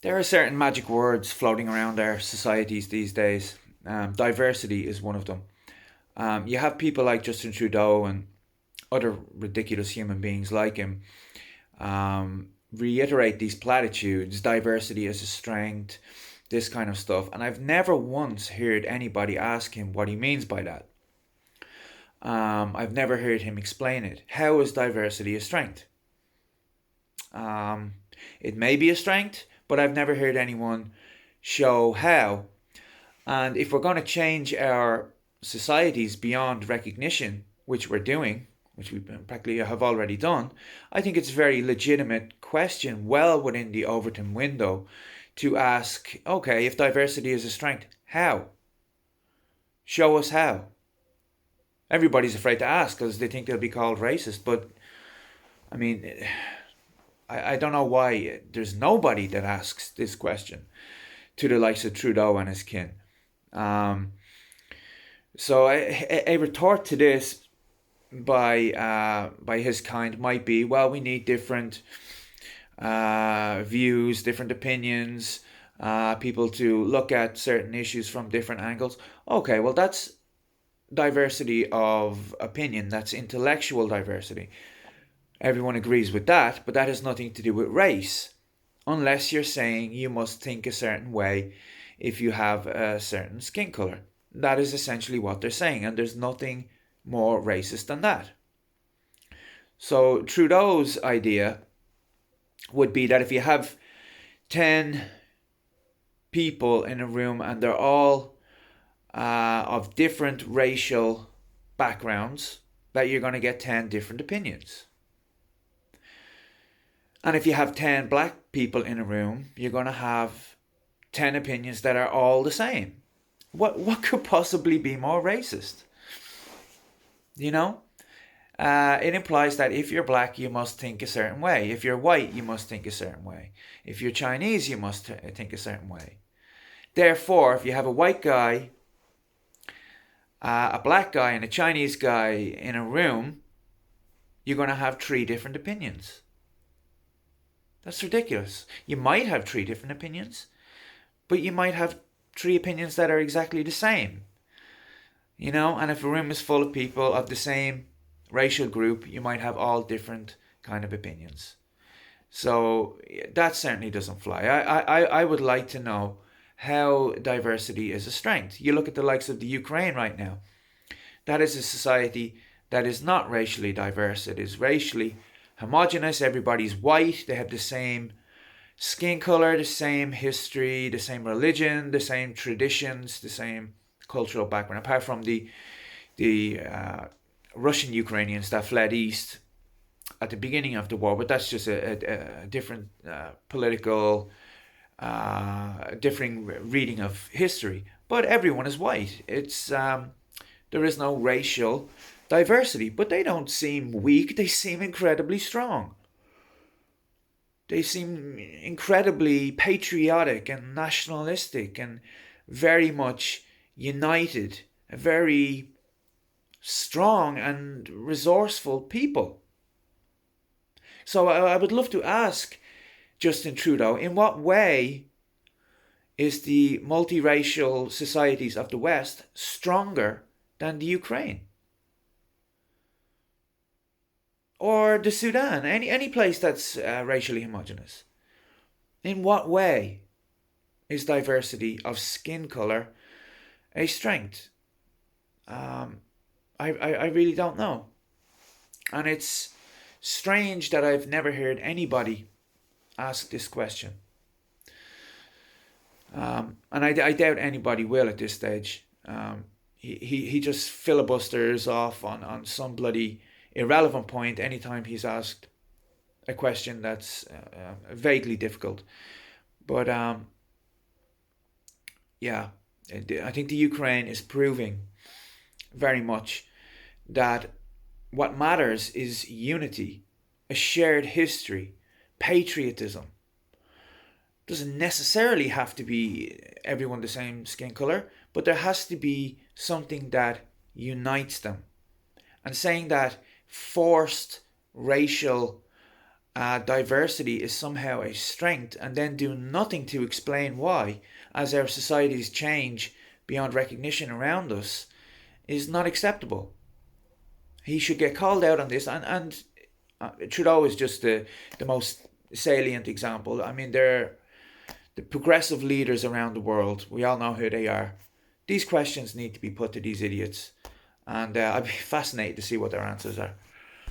There are certain magic words floating around our societies these days. Diversity is one of them. You have people like Justin Trudeau and other ridiculous human beings like him reiterate these platitudes: diversity is a strength, this kind of stuff. And I've never once heard anybody ask him what he means by that. I've never heard him explain it. How is diversity a strength? Um, it may be a strength, but I've never heard anyone show how. And if we're going to change our societies beyond recognition, which we're doing, which we practically have already done, I think it's a very legitimate question, well within the Overton window, to ask, okay, if diversity is a strength, how? Show us how. Everybody's afraid to ask because they think they'll be called racist, but I mean, I don't know why there's nobody that asks this question to the likes of Trudeau and his kin. Um, so a retort to this by his kind might be, well, we need different views, different opinions, people to look at certain issues from different angles. Okay, well, that's diversity of opinion, that's intellectual diversity. Everyone agrees with that, but that has nothing to do with race, unless you're saying you must think a certain way if you have a certain skin color. That is essentially what they're saying, and there's nothing more racist than that. So Trudeau's idea would be that if you have 10 people in a room and they're all of different racial backgrounds, that you're going to get 10 different opinions. And if you have 10 black people in a room, you're going to have 10 opinions that are all the same. What could possibly be more racist? You know? It implies that if you're black, you must think a certain way. If you're white, you must think a certain way. If you're Chinese, you must think a certain way. Therefore, if you have a white guy, a black guy, and a Chinese guy in a room, you're going to have three different opinions. That's ridiculous. You might have three different opinions, but you might have three opinions that are exactly the same. You know, and if a room is full of people of the same racial group, you might have all different kind of opinions. So that certainly doesn't fly. I would like to know how diversity is a strength. You look at the likes of the Ukraine right now. That is a society that is not racially diverse. It is racially homogenous. Everybody's white. They have the same skin color, the same history, the same religion, the same traditions, the same cultural background. Apart from the Russian Ukrainians that fled east at the beginning of the war, but that's just a different political, differing reading of history. But everyone is white. It's there is no racial diversity, but they don't seem weak. They seem incredibly strong. They seem incredibly patriotic and nationalistic and very much united, very strong and resourceful people. So I would love to ask Justin Trudeau, in what way is the multiracial societies of the West stronger than the Ukraine? Or the Sudan, any place that's racially homogenous? In what way is diversity of skin color a strength? Um, I really don't know. And it's strange that I've never heard anybody ask this question. And I doubt anybody will at this stage. He just filibusters off on some bloody irrelevant point anytime he's asked a question that's vaguely difficult. But yeah, I think the Ukraine is proving very much that what matters is unity, a shared history, patriotism. Doesn't necessarily have to be everyone the same skin color, but there has to be something that unites them. And saying that forced racial diversity is somehow a strength and then do nothing to explain why, as our societies change beyond recognition around us, is not acceptable. He should get called out on this, and Trudeau is just the most salient example. I mean, they're the progressive leaders around the world. We all know who they are. These questions need to be put to these idiots, and I'd be fascinated to see what their answers are.